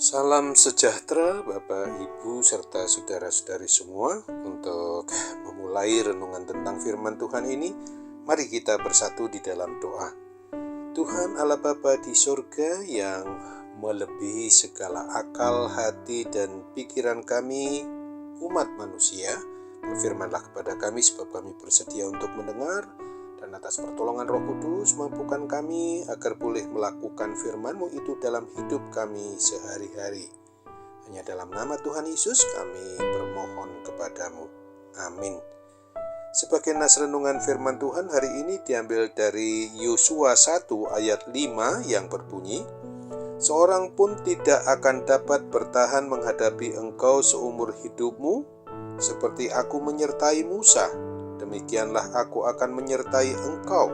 Salam sejahtera Bapak, Ibu, serta saudara-saudari semua. Untuk memulai renungan tentang firman Tuhan ini, mari kita bersatu di dalam doa. Tuhan Allah Bapa di surga yang melebihi segala akal, hati, dan pikiran kami, umat manusia, berfirmanlah kepada kami sebab kami bersedia untuk mendengar, dan atas pertolongan Roh Kudus mampukan kami agar boleh melakukan firman-Mu itu dalam hidup kami sehari-hari. Hanya dalam nama Tuhan Yesus kami bermohon kepadamu. Amin. Sebagai nas renungan firman Tuhan hari ini diambil dari Yosua 1 ayat 5 yang berbunyi, "Seorang pun tidak akan dapat bertahan menghadapi engkau seumur hidupmu, seperti aku menyertai Musa. Demikianlah aku akan menyertai engkau.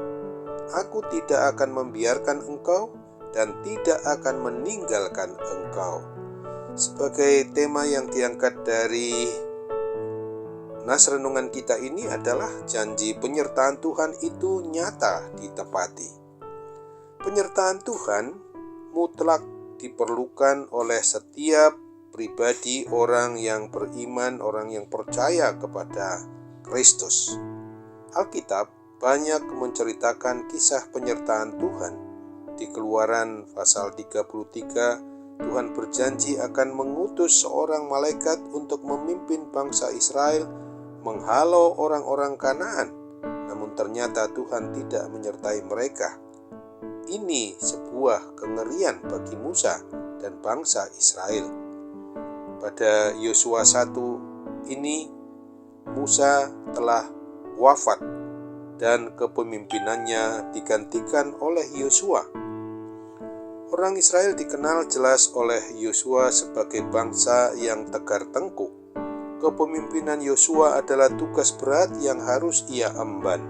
Aku tidak akan membiarkan engkau dan tidak akan meninggalkan engkau." Sebagai tema yang diangkat dari nas renungan kita ini adalah janji penyertaan Tuhan itu nyata ditepati. Penyertaan Tuhan mutlak diperlukan oleh setiap pribadi, orang yang beriman, orang yang percaya kepada Kristus. Alkitab banyak menceritakan kisah penyertaan Tuhan. Di Keluaran pasal 33, Tuhan berjanji akan mengutus seorang malaikat untuk memimpin bangsa Israel menghalau orang-orang Kanaan. Namun ternyata Tuhan tidak menyertai mereka. Ini sebuah kengerian bagi Musa dan bangsa Israel. Pada Yosua 1 ini, Musa telah wafat dan kepemimpinannya digantikan oleh Yosua. Orang Israel dikenal jelas oleh Yosua sebagai bangsa yang tegar tengkuk. Kepemimpinan Yosua adalah tugas berat yang harus ia emban.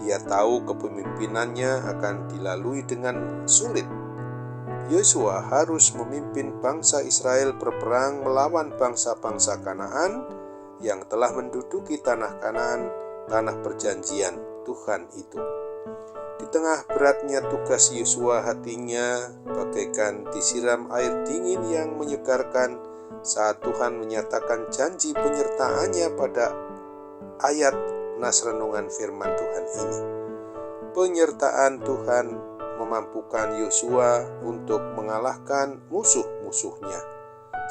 Ia tahu kepemimpinannya akan dilalui dengan sulit. Yosua harus memimpin bangsa Israel berperang melawan bangsa-bangsa Kanaan yang telah menduduki tanah Kanaan, tanah perjanjian Tuhan itu. Di tengah beratnya tugas Yosua, hatinya bagaikan disiram air dingin yang menyegarkan saat Tuhan menyatakan janji penyertaannya pada ayat nas renungan firman Tuhan ini. Penyertaan Tuhan memampukan Yosua untuk mengalahkan musuh-musuhnya.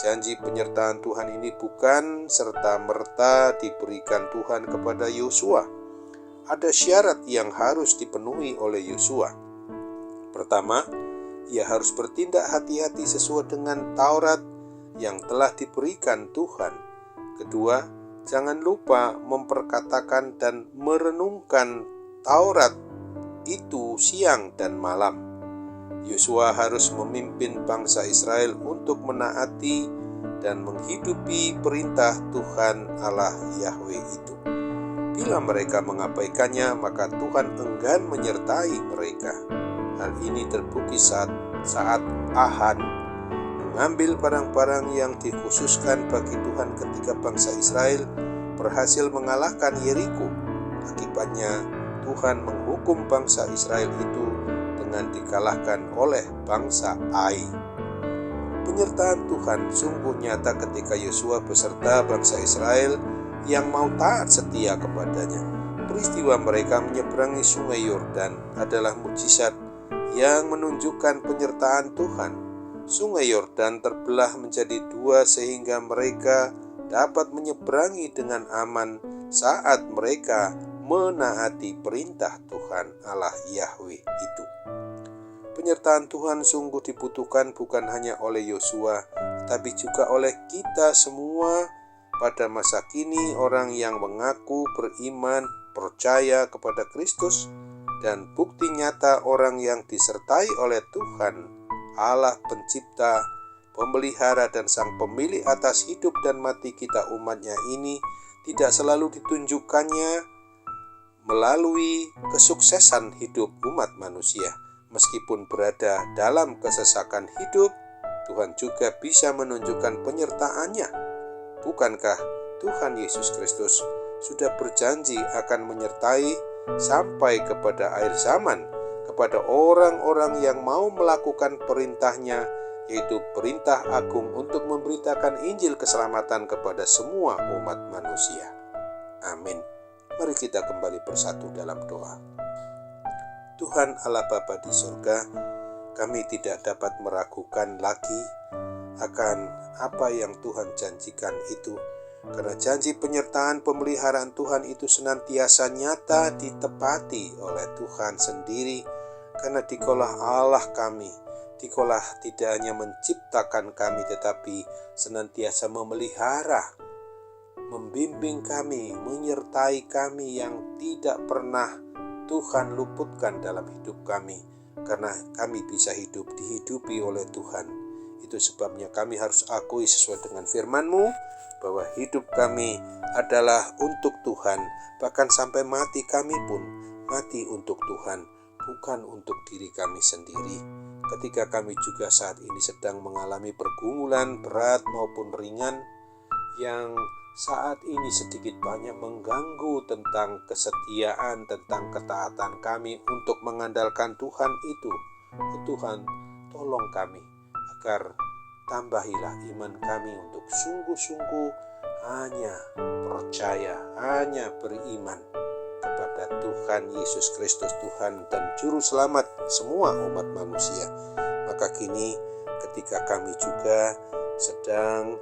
Janji penyertaan Tuhan ini bukan serta-merta diberikan Tuhan kepada Yosua. Ada syarat yang harus dipenuhi oleh Yosua. Pertama, ia harus bertindak hati-hati sesuai dengan Taurat yang telah diberikan Tuhan. Kedua, jangan lupa memperkatakan dan merenungkan Taurat itu siang dan malam. Yosua harus memimpin bangsa Israel untuk menaati dan menghidupi perintah Tuhan Allah Yahweh itu. Bila mereka mengabaikannya, maka Tuhan enggan menyertai mereka. Hal ini terbukti saat Ahan mengambil barang-barang yang dikhususkan bagi Tuhan ketika bangsa Israel berhasil mengalahkan Yeriko. Akibatnya Tuhan menghukum bangsa Israel itu dengan dikalahkan oleh bangsa Ai. Penyertaan Tuhan sungguh nyata ketika Yosua beserta bangsa Israel yang mau taat setia kepadanya. Peristiwa mereka menyeberangi sungai Yordan adalah mukjizat yang menunjukkan penyertaan Tuhan. Sungai Yordan terbelah menjadi dua sehingga mereka dapat menyeberangi dengan aman saat mereka menaati perintah Tuhan Allah Yahweh itu. Penyertaan Tuhan sungguh dibutuhkan bukan hanya oleh Yosua, tetapi juga oleh kita semua pada masa kini, orang yang mengaku beriman, percaya kepada Kristus, dan bukti nyata orang yang disertai oleh Tuhan, Allah Pencipta, Pemelihara, dan Sang Pemilik atas hidup dan mati kita umatnya ini tidak selalu ditunjukkannya melalui kesuksesan hidup umat manusia. Meskipun berada dalam kesesakan hidup, Tuhan juga bisa menunjukkan penyertaannya. Bukankah Tuhan Yesus Kristus sudah berjanji akan menyertai sampai kepada akhir zaman kepada orang-orang yang mau melakukan perintahnya yaitu perintah agung untuk memberitakan Injil keselamatan kepada semua umat manusia. Amin. Mari kita kembali bersatu dalam doa. Tuhan Allah Bapa di surga, kami tidak dapat meragukan lagi akan apa yang Tuhan janjikan itu, karena janji penyertaan pemeliharaan Tuhan itu senantiasa nyata ditepati oleh Tuhan sendiri, karena Dikaulah Allah kami, Dikaulah tidak hanya menciptakan kami tetapi senantiasa memelihara, membimbing kami, menyertai kami yang tidak pernah Tuhan luputkan dalam hidup kami, karena kami bisa hidup dihidupi oleh Tuhan. Itu sebabnya kami harus akui sesuai dengan firman-Mu bahwa hidup kami adalah untuk Tuhan, bahkan sampai mati kami pun mati untuk Tuhan, bukan untuk diri kami sendiri. Ketika kami juga saat ini sedang mengalami pergumulan berat maupun ringan yang saat ini sedikit banyak mengganggu tentang kesetiaan, tentang ketaatan kami untuk mengandalkan Tuhan itu. Tuhan, tolong kami agar tambahilah iman kami untuk sungguh-sungguh hanya percaya, hanya beriman kepada Tuhan Yesus Kristus, Tuhan dan Juru Selamat semua umat manusia. Maka kini ketika kami juga sedang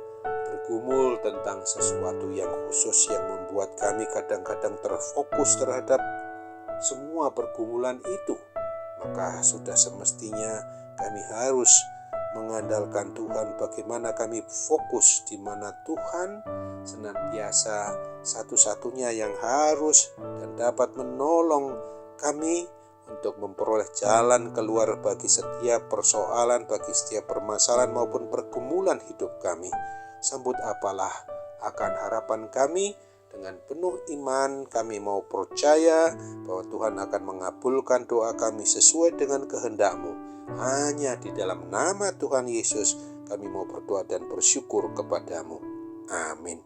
bergumul tentang sesuatu yang khusus yang membuat kami kadang-kadang terfokus terhadap semua pergumulan itu, maka sudah semestinya kami harus mengandalkan Tuhan. Bagaimana kami fokus di mana Tuhan senantiasa satu-satunya yang harus dan dapat menolong kami untuk memperoleh jalan keluar bagi setiap persoalan, bagi setiap permasalahan maupun pergumulan hidup kami. Sambut apalah akan harapan kami. Dengan penuh iman kami mau percaya bahwa Tuhan akan mengabulkan doa kami sesuai dengan kehendak-Mu. Hanya di dalam nama Tuhan Yesus kami mau berdoa dan bersyukur kepada-Mu. Amin.